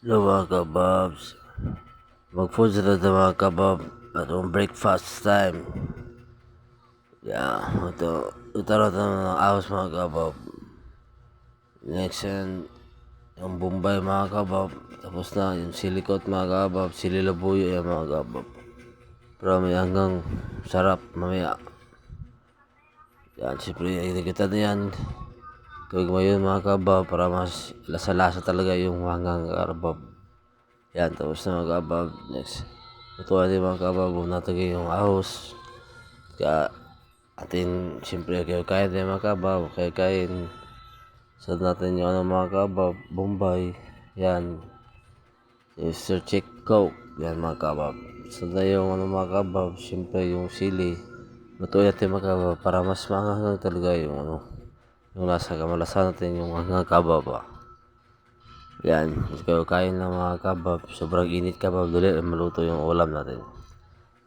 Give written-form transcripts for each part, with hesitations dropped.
Hello mga kababs, mag-food sa ito mga kabab at breakfast time. Ito na ng ahos mga kabab. Next yan, yung Bombay mga kabab. Tapos na yung silikot mga kabab, sililabuyo yan mga kabab. Pero may hanggang sarap mamaya. Yan, siyempre kita na yan. Gawin mo yun mga kabab para mas lasa-lasa talaga yung hanggang kabab. Yan, tapos na mga kabab. Next, lutuan din mga kabab. Natagay yung ahos. Kaya atin, siyempre kain din mga kabab. Kain. Sad natin yung mga kabab. Bombay. Yan. Sir Chick Coke. Yan mga kabab. Sad na yung mga kabab. Siyempre yung sili. Lutuin natin mga kabab para mas maanghang talaga yung yung lasa. Kamalasan natin yung hanggang kabab. Yan, kain ng mga kabab. Sobrang init kabab, dali maluto yung ulam natin.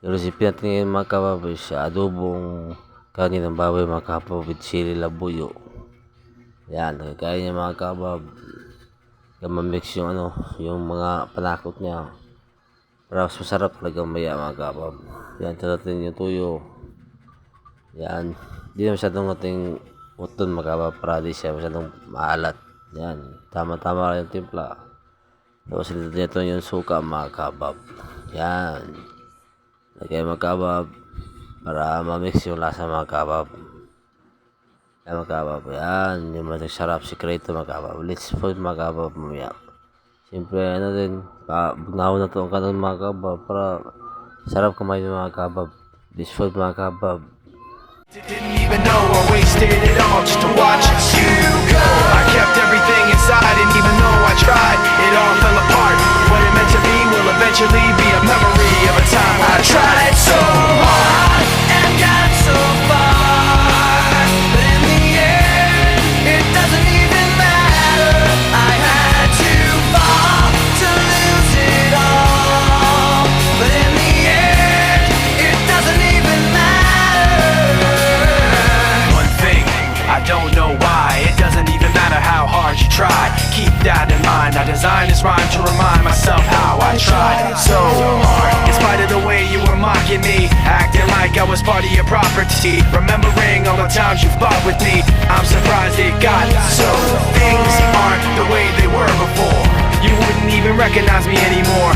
Yung recipe natin ngayon mga kabab is adobong kanin ng baboy mga kabab with chili labuyo. Yan, kain niya mga kabab. Kaya mamix yung yung mga panakot niya. Para mas masarap talaga maya mga kabab. Yan, ito natin yung tuyo. Yan, hindi na masyadong nating uton mga kabab para di siya masyadong maalat. Yan, tama-tama yung timpla. Tapos dito yung suka mga kabab. Yan. Lagay mga kabab para ma-mix yung lasa mga kabab. Yan mga kabab. Yan, yung mga sarap sikreto mga kabab. Let's food mga kabab mamaya. Siyempre din, bugnawin na ito ang kanon mga kabab para sarap kumain ng mga kabab. Let's food mga kabab. Didn't even know I wasted it all just to watch you go. I kept everything inside, and even though I tried, it all fell apart. What it meant to be will eventually be a memory of a time when I tried so hard and got so far, but in the end, it doesn't even matter. I had to fall to lose it all, but in the end, it doesn't even matter. I don't know why, it doesn't even matter how hard you try. Keep that in mind, I designed this rhyme to remind myself how I tried so hard. In spite of the way you were mocking me, acting like I was part of your property, remembering all the times you fought with me, I'm surprised it got so. Things aren't the way they were before. You wouldn't even recognize me anymore.